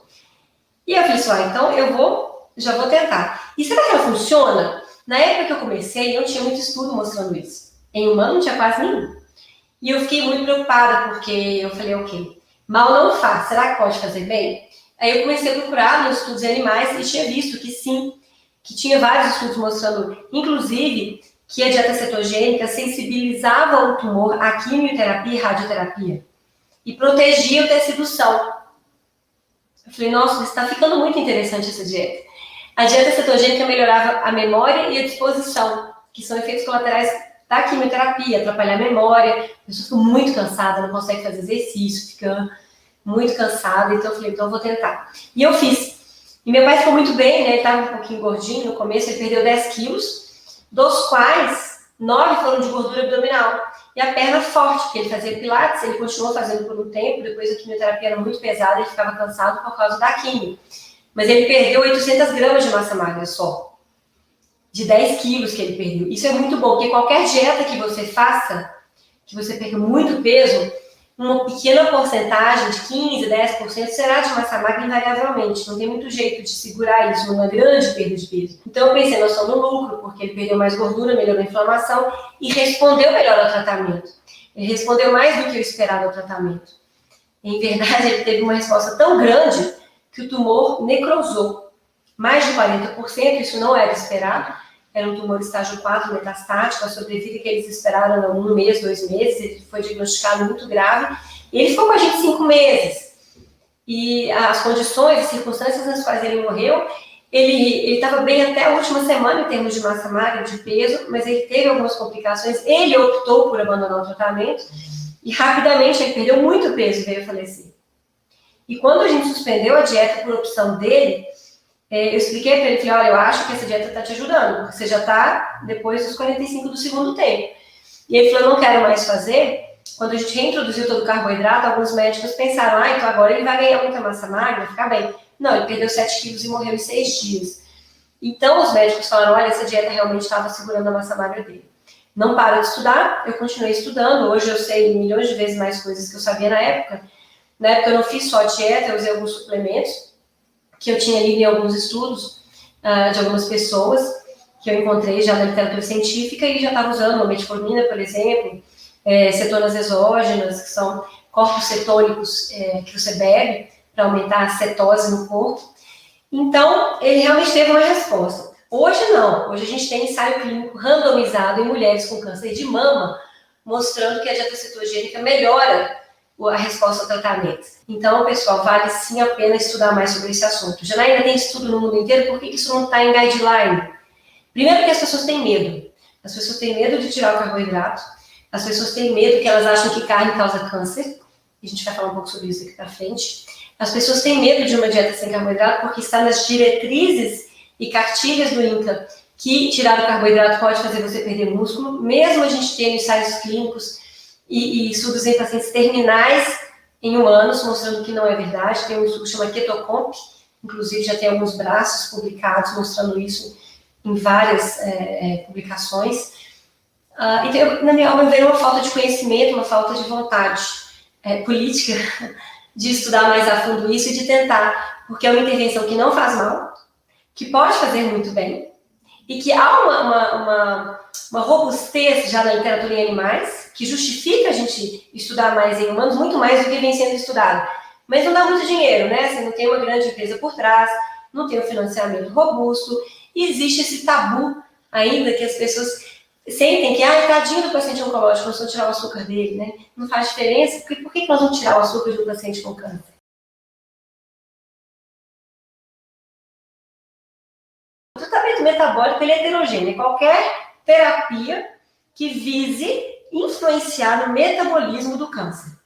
Speaker 1: E eu falei assim, então já vou tentar. E será que ela funciona? Na época que eu comecei, não tinha muito estudo mostrando isso. Em humano não tinha quase nenhum. E eu fiquei muito preocupada, porque eu falei, ok, mal não faz, será que pode fazer bem? Aí eu comecei a procurar nos estudos em animais e tinha visto que sim, que tinha vários estudos mostrando, inclusive, que a dieta cetogênica sensibilizava o tumor à quimioterapia e radioterapia. E protegia o tecido são. Eu falei, nossa, está ficando muito interessante essa dieta. A dieta cetogênica melhorava a memória e a disposição, que são efeitos colaterais da quimioterapia, atrapalhar a memória, a pessoa fica muito cansada, não consegue fazer exercício, fica muito cansada, então eu falei, então eu vou tentar. E eu fiz. E meu pai ficou muito bem, né? Ele estava um pouquinho gordinho no começo, ele perdeu 10 quilos, dos quais 9 foram de gordura abdominal. E a perna forte, porque ele fazia pilates, ele continuou fazendo por um tempo, depois a quimioterapia era muito pesada, ele ficava cansado por causa da quimio. Mas ele perdeu 800 gramas de massa magra só, de 10 quilos que ele perdeu. Isso é muito bom, porque qualquer dieta que você faça, que você perca muito peso, uma pequena porcentagem, de 15%, 10%, será de massa magra invariavelmente. Não tem muito jeito de segurar isso numa grande perda de peso. Então eu pensei, nós estamos no lucro, porque ele perdeu mais gordura, melhorou a inflamação e respondeu melhor ao tratamento. Ele respondeu mais do que o esperado ao tratamento. Em verdade, ele teve uma resposta tão grande que o tumor necrosou. Mais de 40%, isso não era esperado. Era um tumor estágio 4 metastático, a sobrevida que eles esperaram 1 mês, 2 meses, ele foi diagnosticado muito grave, e ele ficou com a gente 5 meses. E as condições, as circunstâncias nas quais ele morreu, ele estava bem até a última semana em termos de massa magra, de peso, mas ele teve algumas complicações, ele optou por abandonar o tratamento, e rapidamente ele perdeu muito peso e veio a falecer. E quando a gente suspendeu a dieta por opção dele, eu expliquei para ele, falei, olha, eu acho que essa dieta está te ajudando, porque você já está depois dos 45 do segundo tempo. E ele falou, eu não quero mais fazer. Quando a gente reintroduziu todo o carboidrato, alguns médicos pensaram, então agora ele vai ganhar muita massa magra, vai ficar bem. Não, ele perdeu 7 quilos e morreu em 6 dias. Então os médicos falaram, olha, essa dieta realmente estava segurando a massa magra dele. Não para de estudar, eu continuei estudando, hoje eu sei milhões de vezes mais coisas que eu sabia na época. Na época eu não fiz só dieta, eu usei alguns suplementos, que eu tinha lido em alguns estudos de algumas pessoas que eu encontrei já na literatura científica e já estava usando a metformina, por exemplo, cetonas exógenas, que são corpos cetônicos que você bebe para aumentar a cetose no corpo. Então, ele realmente teve uma resposta. Hoje não, hoje a gente tem ensaio clínico randomizado em mulheres com câncer de mama, mostrando que a dieta cetogênica melhora a resposta ao tratamento. Então, pessoal, vale sim a pena estudar mais sobre esse assunto. Já ainda tem estudo no mundo inteiro, por que isso não está em guideline? Primeiro que as pessoas têm medo. As pessoas têm medo de tirar o carboidrato, as pessoas têm medo que elas acham que carne causa câncer, a gente vai falar um pouco sobre isso aqui para frente. As pessoas têm medo de uma dieta sem carboidrato porque está nas diretrizes e cartilhas do INCA que tirar o carboidrato pode fazer você perder músculo, mesmo a gente tendo ensaios clínicos e estudos em pacientes terminais em humanos, mostrando que não é verdade. Tem um estudo que chama Ketocomp, inclusive já tem alguns braços publicados mostrando isso em várias publicações. Então, na minha alma, veio uma falta de conhecimento, uma falta de vontade política de estudar mais a fundo isso e de tentar, porque é uma intervenção que não faz mal, que pode fazer muito bem, e que há uma robustez já na literatura em animais, que justifica a gente estudar mais em humanos, muito mais do que vem sendo estudado. Mas não dá muito dinheiro, né? Você não tem uma grande empresa por trás, não tem um financiamento robusto, e existe esse tabu ainda que as pessoas sentem que, tadinho do paciente oncológico, nós vamos tirar o açúcar dele, né? Não faz diferença, porque por que nós vamos tirar o açúcar de um paciente com câncer? O tratamento metabólico ele é heterogêneo. Qualquer terapia que vise influenciar no metabolismo do câncer.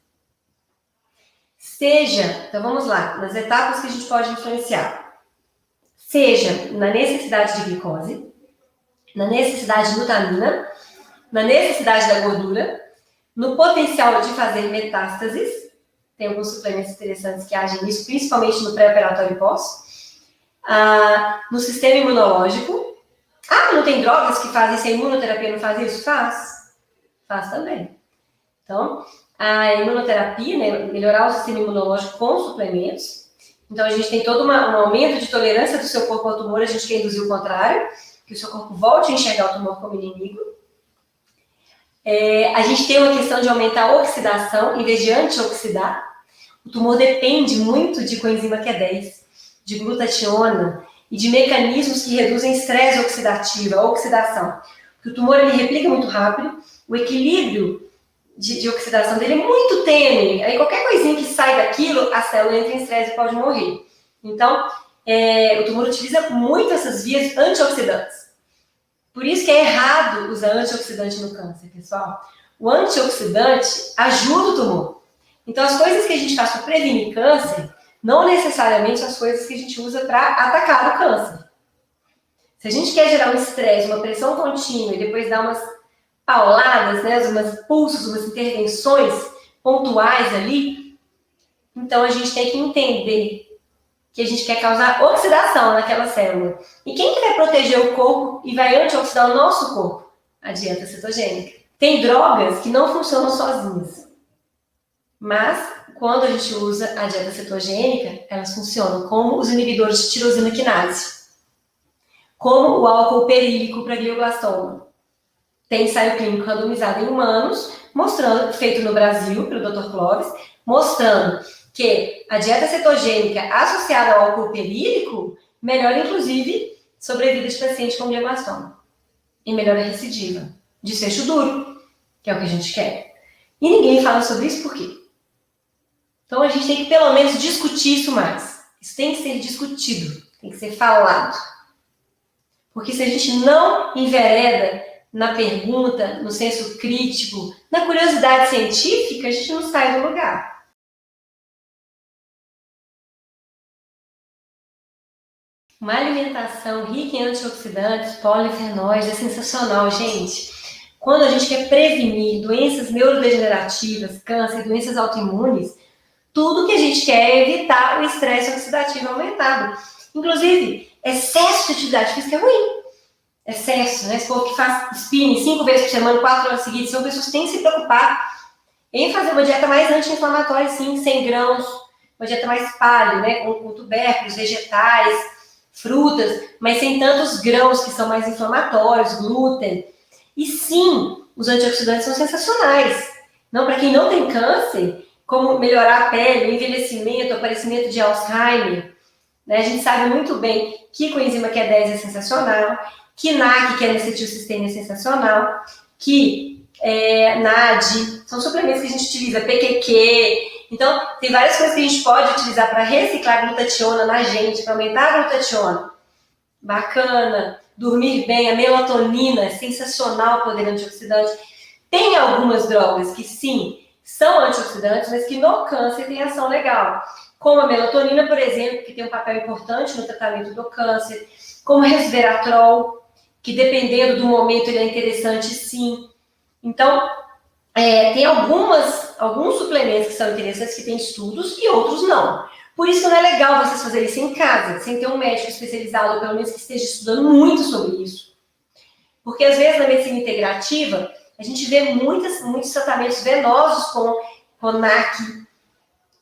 Speaker 1: Seja, então vamos lá, nas etapas que a gente pode influenciar. Seja na necessidade de glicose, na necessidade de glutamina, na necessidade da gordura, no potencial de fazer metástases, tem alguns suplementos interessantes que agem nisso, principalmente no pré-operatório e pós, no sistema imunológico. Não tem drogas que fazem isso, a imunoterapia não faz isso? Faz também. Então, a imunoterapia, né, melhorar o sistema imunológico com suplementos. Então, a gente tem todo um aumento de tolerância do seu corpo ao tumor, a gente quer induzir o contrário, que o seu corpo volte a enxergar o tumor como inimigo. A gente tem uma questão de aumentar a oxidação, em vez de antioxidar. O tumor depende muito de coenzima Q10, de glutationa e de mecanismos que reduzem estresse oxidativo, a oxidação. Porque o tumor ele replica muito rápido, o equilíbrio de oxidação dele é muito tênue. Aí qualquer coisinha que sai daquilo, a célula entra em estresse e pode morrer. Então, o tumor utiliza muito essas vias antioxidantes. Por isso que é errado usar antioxidante no câncer, pessoal. O antioxidante ajuda o tumor. Então, as coisas que a gente faz para prevenir câncer, não necessariamente são as coisas que a gente usa para atacar o câncer. Se a gente quer gerar um estresse, uma pressão contínua e depois dar umas pauladas, né, umas pulsos, umas intervenções pontuais ali, então a gente tem que entender que a gente quer causar oxidação naquela célula. E quem que vai proteger o corpo e vai antioxidar o nosso corpo? A dieta cetogênica. Tem drogas que não funcionam sozinhas. Mas, quando a gente usa a dieta cetogênica, elas funcionam como os inibidores de tirosina quinase. Como o álcool perílico para glioblastoma. Tem ensaio clínico randomizado em humanos, mostrando, feito no Brasil, pelo Dr. Clóvis, mostrando que a dieta cetogênica associada ao álcool perílico melhora, inclusive, sobrevida de paciente com glioblastoma. E melhora a recidiva. Desfecho duro, que é o que a gente quer. E ninguém fala sobre isso por quê? Então a gente tem que pelo menos discutir isso mais. Isso tem que ser discutido, tem que ser falado. Porque se a gente não envereda na pergunta, no senso crítico, na curiosidade científica, a gente não sai do lugar. Uma alimentação rica em antioxidantes, polifenóis, é sensacional, gente. Quando a gente quer prevenir doenças neurodegenerativas, câncer, doenças autoimunes, tudo que a gente quer é evitar o estresse oxidativo aumentado. Inclusive, excesso de atividade física é ruim. Excesso, né? Esse povo que faz spinning 5 vezes por semana, 4 horas seguidas, são pessoas que têm que se preocupar em fazer uma dieta mais anti-inflamatória, sim, sem grãos, uma dieta mais paleo, né? Com tubérculos, vegetais, frutas, mas sem tantos grãos que são mais inflamatórios, glúten. E sim, os antioxidantes são sensacionais. Não, para quem não tem câncer, como melhorar a pele, o envelhecimento, o aparecimento de Alzheimer, né? A gente sabe muito bem que coenzima Q10 é sensacional, que NAC, que é N-acetilcisteína, é sensacional, que NAD, são suplementos que a gente utiliza, PQQ. Então, tem várias coisas que a gente pode utilizar para reciclar glutationa na gente, para aumentar a glutationa. Bacana. Dormir bem, a melatonina, é sensacional o poder antioxidante. Tem algumas drogas que, sim, são antioxidantes, mas que no câncer tem ação legal. Como a melatonina, por exemplo, que tem um papel importante no tratamento do câncer. Como o resveratrol, que dependendo do momento ele é interessante, sim. Então, tem alguns suplementos que são interessantes, que tem estudos, e outros não. Por isso que não é legal vocês fazerem isso em casa, sem ter um médico especializado, ou pelo menos que esteja estudando muito sobre isso. Porque, às vezes, na medicina integrativa, a gente vê muitos tratamentos venosos com NAC,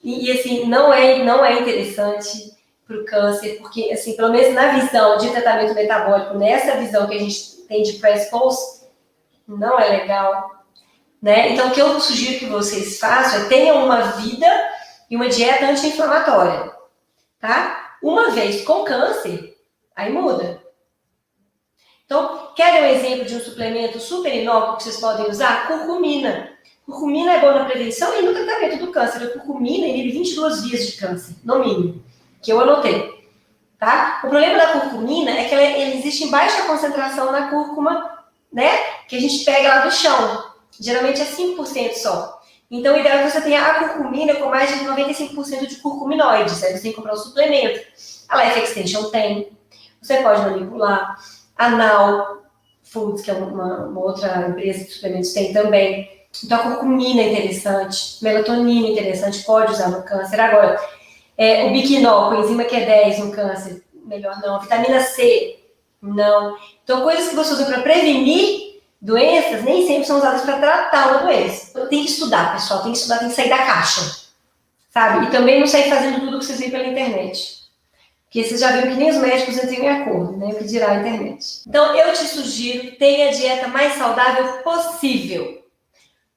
Speaker 1: e assim, não é interessante para o câncer, porque, assim, pelo menos na visão de tratamento metabólico, nessa visão que a gente tem de pré-expose, não é legal. Né? Então, o que eu sugiro que vocês façam é tenham uma vida e uma dieta anti-inflamatória, tá? Uma vez com câncer, aí muda. Então, querem um exemplo de um suplemento super inócuo que vocês podem usar? Curcumina. Curcumina é boa na prevenção e no tratamento do câncer. A curcumina inibe 22 vias de câncer, no mínimo, que eu anotei. Tá? O problema da curcumina é que ela existe em baixa concentração na cúrcuma, né? Que a gente pega lá do chão. Geralmente é 5% só. Então, o ideal é que você tenha a curcumina com mais de 95% de curcuminoides. Aí você tem que comprar um suplemento. A Life Extension tem. Você pode manipular. A Now Foods, que é uma outra empresa de suplementos, tem também. Então, a curcumina é interessante. Melatonina é interessante, pode usar no câncer. Agora, o biquinol, coenzima Q10 no câncer, melhor não. A vitamina C, não. Então, coisas que você usa para prevenir doenças nem sempre são usadas para tratar uma doença. Então, tem que estudar, pessoal. Tem que estudar, tem que sair da caixa. Sabe? E também não sair fazendo tudo que vocês veem pela internet. Porque vocês já viram que nem os médicos entram em acordo, né? O que dirá a internet. Então, eu te sugiro, tenha a dieta mais saudável possível.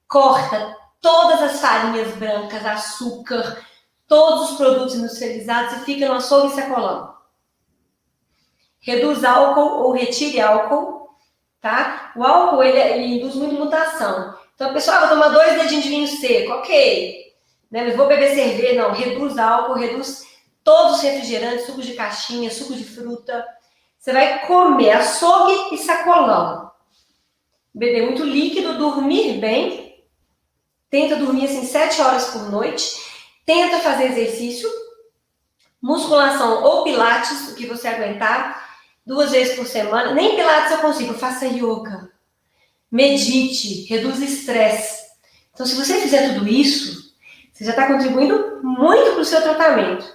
Speaker 1: Corta todas as farinhas brancas, açúcar, todos os produtos industrializados e fica no açougue e sacolão. Reduz álcool ou retire álcool, tá? O álcool, ele induz muito mutação. Então, pessoal, vou tomar 2 dedinhos de vinho seco, ok. Né? Mas vou beber cerveja, não. Reduz álcool, reduz todos os refrigerantes, suco de caixinha, suco de fruta. Você vai comer açougue e sacolão. Beber muito líquido, dormir bem, Tenta dormir assim 7 horas por noite. Tenta fazer exercício, musculação ou pilates, o que você aguentar, 2 vezes por semana. Nem pilates eu consigo, faça yoga. Medite, reduz estresse. Então, se você fizer tudo isso, você já está contribuindo muito para o seu tratamento,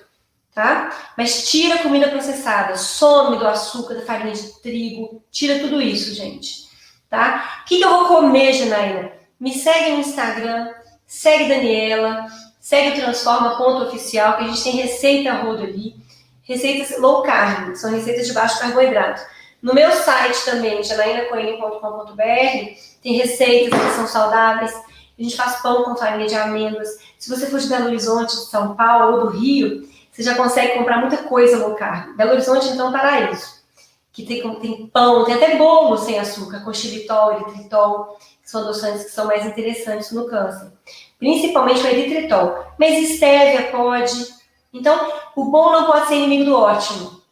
Speaker 1: tá? Mas tira a comida processada, some do açúcar, da farinha de trigo, tira tudo isso, gente, tá? O que eu vou comer, Janaína? Me segue no Instagram, segue Daniela, segue o Transforma.oficial, que a gente tem receita a rodo ali, receitas low carb, são receitas de baixo carboidrato. No meu site também, janainacoelho.com.br, tem receitas que são saudáveis. A gente faz pão com farinha de amêndoas. Se você for de Belo Horizonte, de São Paulo ou do Rio, você já consegue comprar muita coisa low carb. Belo Horizonte, então, paraíso. Que tem pão, tem até bolo sem açúcar, com xilitol, eritritol, que são adoçantes que são mais interessantes no câncer. Principalmente o eritritol. Mas estévia pode. Então, o bom não pode ser inimigo do ótimo.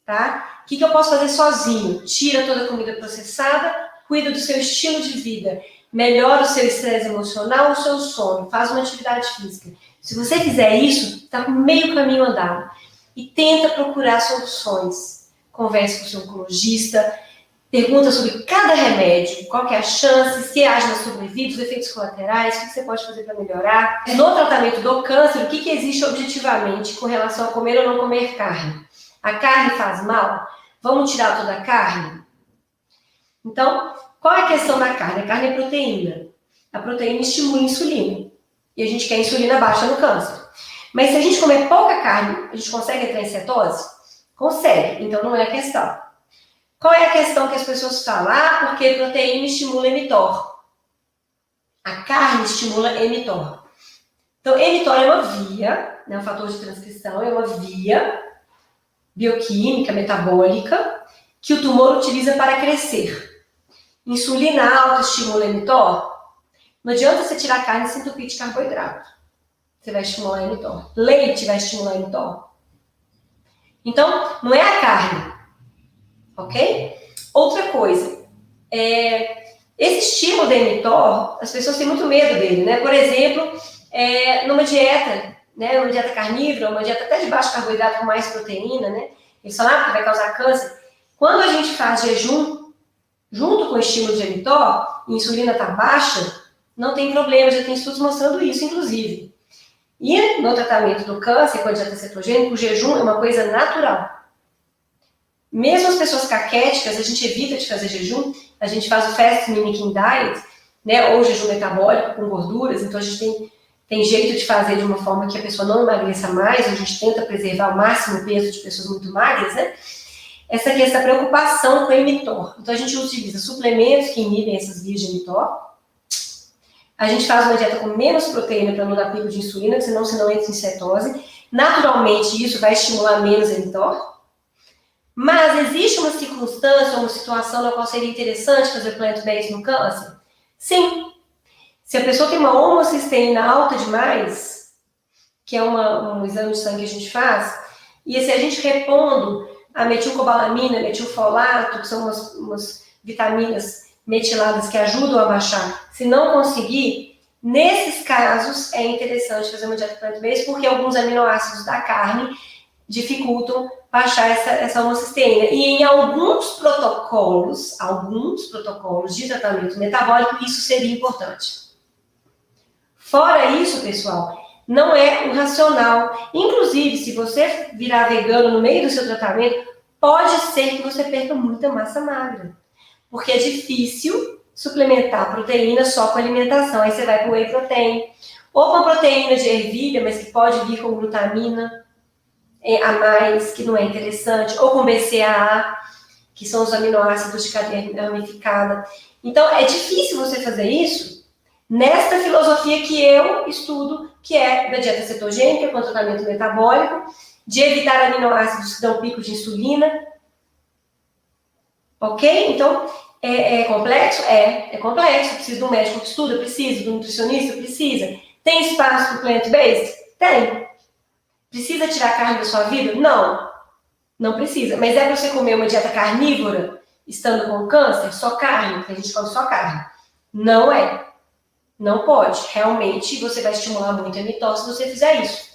Speaker 1: Tá? O que eu posso fazer sozinho? Tira toda a comida processada, cuida do seu estilo de vida, melhora o seu estresse emocional, o seu sono, faz uma atividade física. Se você fizer isso, está com meio caminho andado. E tenta procurar soluções. Converse com o seu oncologista, pergunta sobre cada remédio, qual que é a chance, se age na sobrevida, os efeitos colaterais, o que você pode fazer para melhorar. No tratamento do câncer, o que existe objetivamente com relação a comer ou não comer carne? A carne faz mal? Vamos tirar toda a carne? Então, qual é a questão da carne? A carne é proteína. A proteína estimula a insulina. E a gente quer insulina baixa no câncer. Mas se a gente comer pouca carne, a gente consegue entrar em cetose? Consegue. Então, não é a questão. Qual é a questão que as pessoas falam? Ah, porque proteína estimula mTOR. A carne estimula mTOR. Então, mTOR é uma via, né, um fator de transcrição, é uma via bioquímica, metabólica, que o tumor utiliza para crescer. Insulina alta estimula mTOR. Não adianta você tirar a carne e se entupir de carboidrato. Você vai estimular mTOR. Leite vai estimular mTOR. Então, não é a carne. Ok? Outra coisa. Esse estímulo da mTOR, as pessoas têm muito medo dele, né? Por exemplo, numa dieta, né? Uma dieta carnívora, uma dieta até de baixo carboidrato com mais proteína, né? Eles falam que vai causar câncer. Quando a gente faz jejum, junto com o estímulo de mTOR, a insulina está baixa, não tem problema, já tem estudos mostrando isso, inclusive. E no tratamento do câncer com a dieta cetogênica, o jejum é uma coisa natural. Mesmo as pessoas caquéticas, a gente evita de fazer jejum, a gente faz o Fast Mimicking Diet, né, ou jejum metabólico com gorduras, então a gente tem jeito de fazer de uma forma que a pessoa não emagreça mais, a gente tenta preservar o máximo peso de pessoas muito magras, né? Essa aqui é essa preocupação com o mTOR. Então a gente utiliza suplementos que inibem essas vias de mTOR. A gente faz uma dieta com menos proteína para não dar pico de insulina, senão você não entra em cetose. Naturalmente isso vai estimular menos a mTOR. Mas existe uma circunstância, uma situação na qual seria interessante fazer plant-based no câncer? Sim. Se a pessoa tem uma homocisteína alta demais, que é um exame de sangue que a gente faz, e se a gente repondo a metilcobalamina, metilfolato, que são umas vitaminas metiladas que ajudam a baixar, se não conseguir, nesses casos é interessante fazer uma dieta plant-based, porque alguns aminoácidos da carne dificultam baixar essa homocisteína. E em alguns protocolos de tratamento metabólico, isso seria importante. Fora isso, pessoal, não é um racional. Inclusive, se você virar vegano no meio do seu tratamento, pode ser que você perca muita massa magra. Porque é difícil suplementar proteína só com alimentação. Aí você vai para o whey protein. Ou com proteína de ervilha, mas que pode vir com glutamina a mais, que não é interessante. Ou com BCAA, que são os aminoácidos de cadeia ramificada. Então, é difícil você fazer isso nesta filosofia que eu estudo, que é da dieta cetogênica, com tratamento metabólico, de evitar aminoácidos que dão pico de insulina. Ok? Então, é complexo? É complexo. Precisa de um médico que estuda? Precisa. De um nutricionista? Precisa. Tem espaço para o plant-based? Tem. Precisa tirar carne da sua vida? Não. Não precisa. Mas é para você comer uma dieta carnívora, estando com câncer? Só carne? Porque a gente come só carne. Não é. Não pode. Realmente você vai estimular muito a mitose se você fizer isso.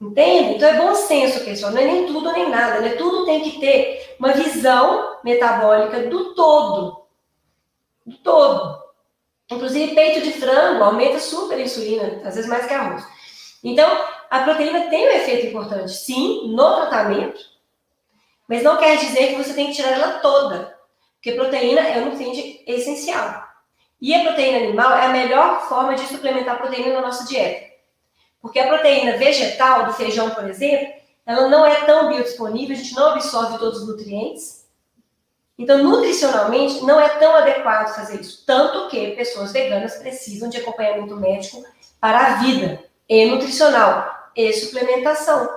Speaker 1: Entende? Então é bom senso, pessoal. Não é nem tudo nem nada, né? Tudo tem que ter uma visão metabólica do todo. Do todo. Inclusive, peito de frango aumenta super a insulina, às vezes mais que arroz. Então, a proteína tem um efeito importante, sim, no tratamento, mas não quer dizer que você tem que tirar ela toda, porque proteína é um nutriente essencial. E a proteína animal é a melhor forma de suplementar proteína na nossa dieta. Porque a proteína vegetal, do feijão, por exemplo, ela não é tão biodisponível, a gente não absorve todos os nutrientes. Então, nutricionalmente, não é tão adequado fazer isso. Tanto que pessoas veganas precisam de acompanhamento médico para a vida, e nutricional, e suplementação.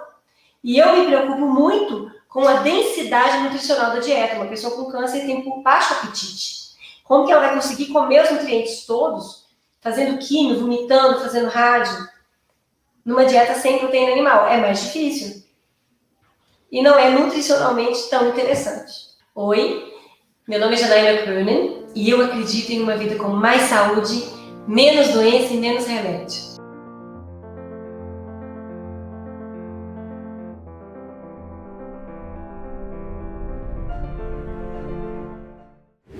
Speaker 1: E eu me preocupo muito com a densidade nutricional da dieta. Uma pessoa com câncer tem baixo apetite. Como que ela vai conseguir comer os nutrientes todos, fazendo químio, vomitando, fazendo rádio, numa dieta sem proteína animal? É mais difícil. E não é nutricionalmente tão interessante. Oi, meu nome é Janaína Cronin e eu acredito em uma vida com mais saúde, menos doença e menos remédio.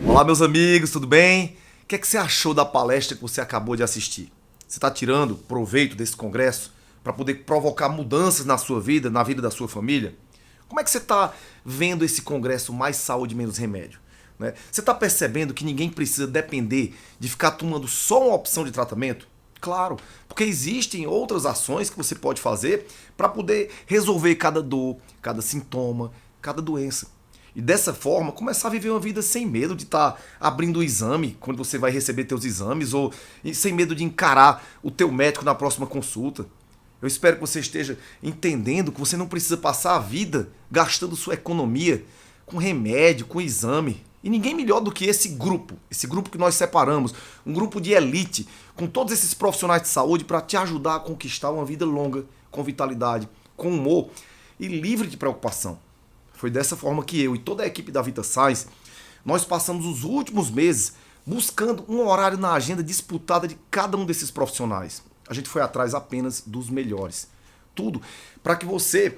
Speaker 2: Olá, meus amigos, tudo bem? O que é que você achou da palestra que você acabou de assistir? Você está tirando proveito desse congresso para poder provocar mudanças na sua vida, na vida da sua família? Como é que você está vendo esse congresso Mais Saúde, Menos Remédio? Né? Você está percebendo que ninguém precisa depender de ficar tomando só uma opção de tratamento? Claro, porque existem outras ações que você pode fazer para poder resolver cada dor, cada sintoma, cada doença. E dessa forma, começar a viver uma vida sem medo de estar abrindo o exame quando você vai receber teus exames ou sem medo de encarar o teu médico na próxima consulta. Eu espero que você esteja entendendo que você não precisa passar a vida gastando sua economia com remédio, com exame. E ninguém melhor do que esse grupo que nós separamos, um grupo de elite, com todos esses profissionais de saúde para te ajudar a conquistar uma vida longa, com vitalidade, com humor e livre de preocupação. Foi dessa forma que eu e toda a equipe da VitaScience, nós passamos os últimos meses buscando um horário na agenda disputada de cada um desses profissionais. A gente foi atrás apenas dos melhores. Tudo para que você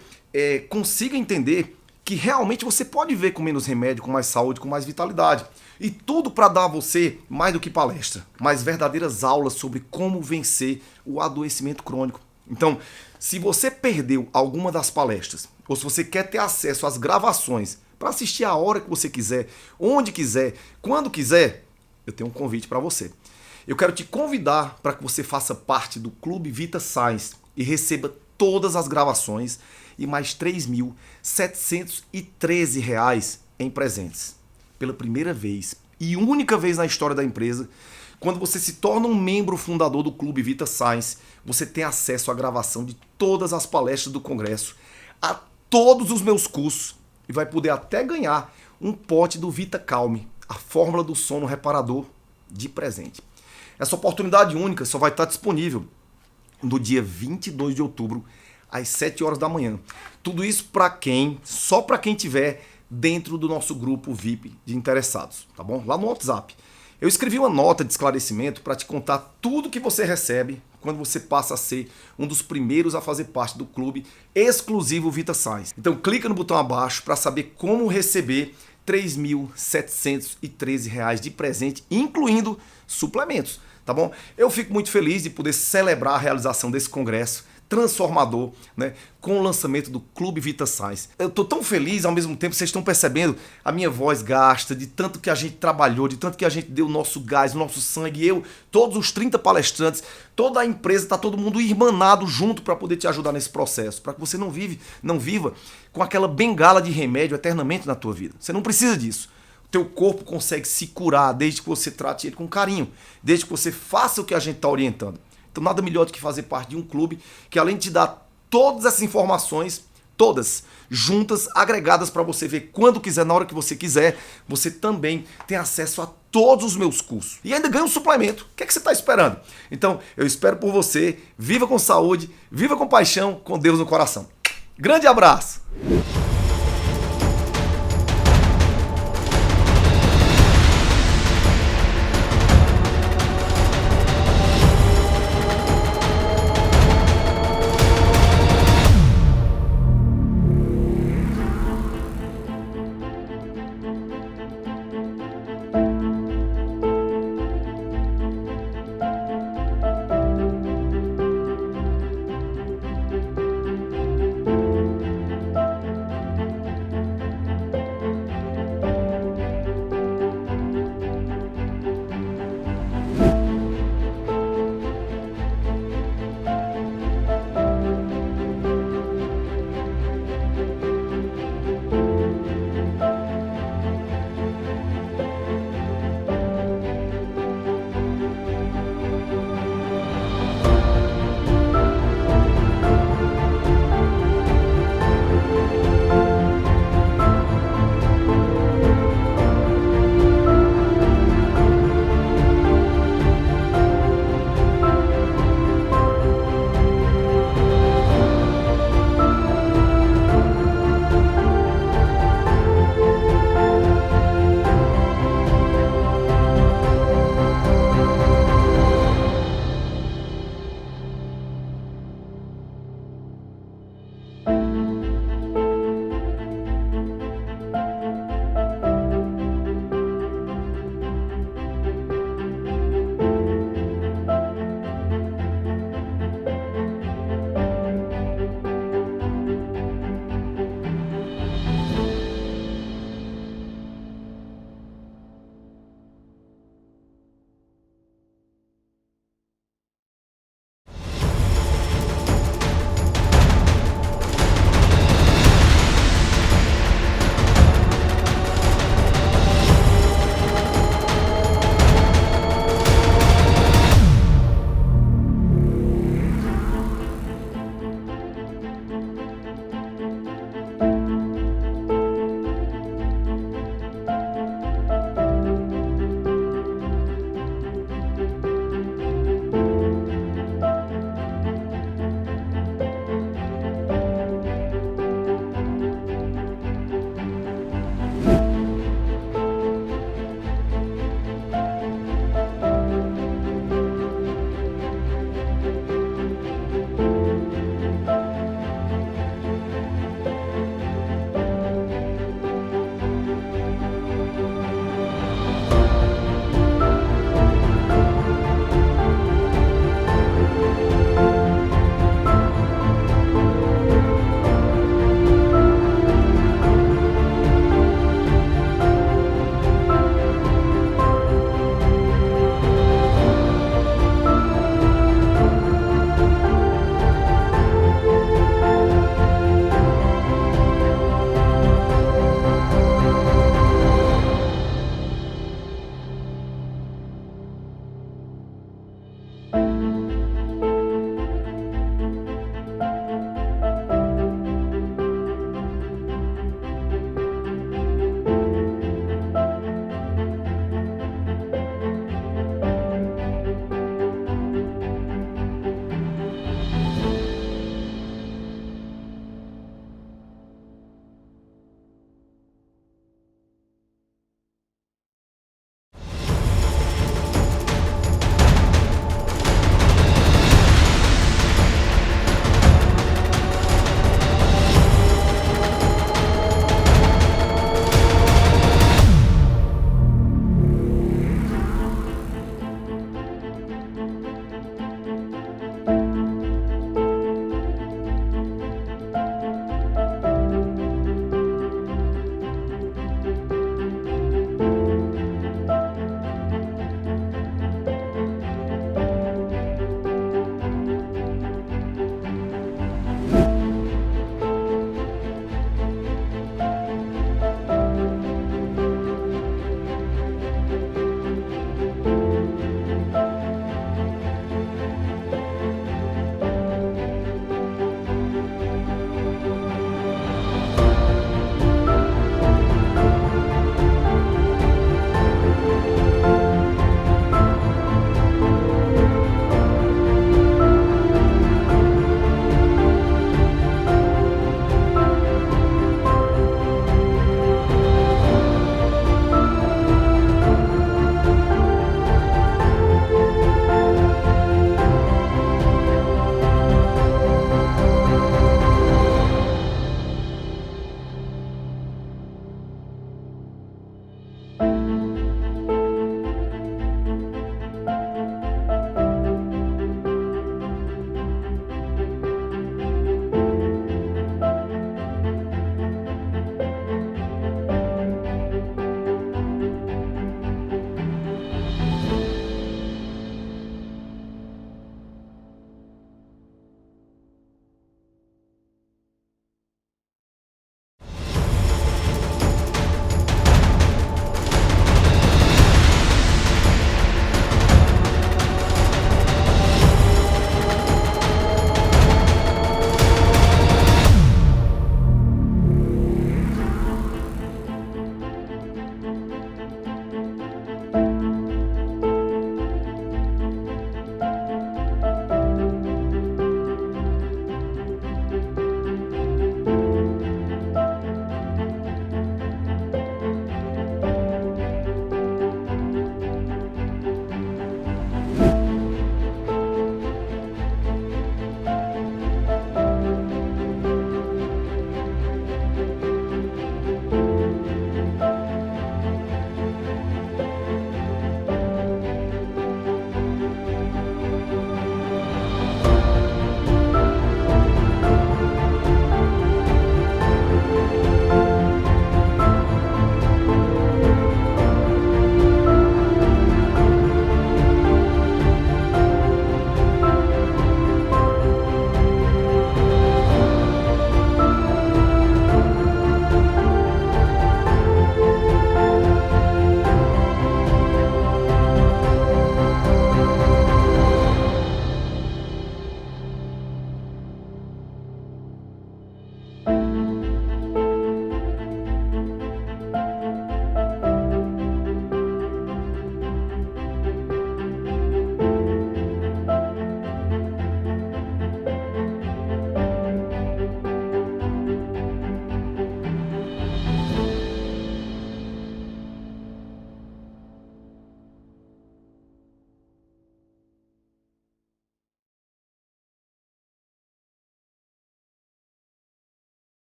Speaker 2: consiga entender que realmente você pode viver com menos remédio, com mais saúde, com mais vitalidade. E tudo para dar a você, mais do que palestra, mais verdadeiras aulas sobre como vencer o adoecimento crônico. Então, se você perdeu alguma das palestras, ou se você quer ter acesso às gravações para assistir a hora que você quiser, onde quiser, quando quiser, eu tenho um convite para você. Eu quero te convidar para que você faça parte do Clube VitaScience e receba todas as gravações e mais R$ 3.713 em presentes. Pela primeira vez e única vez na história da empresa, quando você se torna um membro fundador do Clube VitaScience, você tem acesso à gravação de todas as palestras do Congresso, a todos os meus cursos e vai poder até ganhar um pote do VitaCalme, a fórmula do sono reparador, de presente. Essa oportunidade única só vai estar disponível no dia 22 de outubro, às 7 horas da manhã. Tudo isso só para quem tiver dentro do nosso grupo VIP de interessados, tá bom? Lá no WhatsApp. Eu escrevi uma nota de esclarecimento para te contar tudo que você recebe quando você passa a ser um dos primeiros a fazer parte do clube exclusivo VitaScience. Então clica no botão abaixo para saber como receber R$ 3.713 de presente, incluindo suplementos, tá bom? Eu fico muito feliz de poder celebrar a realização desse congresso transformador, né, com o lançamento do Clube VitaScience. Eu tô tão feliz, ao mesmo tempo, vocês estão percebendo, a minha voz gasta, de tanto que a gente trabalhou, de tanto que a gente deu o nosso gás, o nosso sangue, todos os 30 palestrantes, toda a empresa, tá todo mundo irmanado junto para poder te ajudar nesse processo, para que você não viva com aquela bengala de remédio eternamente na tua vida. Você não precisa disso. O teu corpo consegue se curar desde que você trate ele com carinho, desde que você faça o que a gente está orientando. Então nada melhor do que fazer parte de um clube que, além de te dar todas essas informações, todas juntas, agregadas para você ver quando quiser, na hora que você quiser, você também tem acesso a todos os meus cursos. E ainda ganha um suplemento. O que é que você está esperando? Então eu espero por você. Viva com saúde, viva com paixão, com Deus no coração. Grande abraço!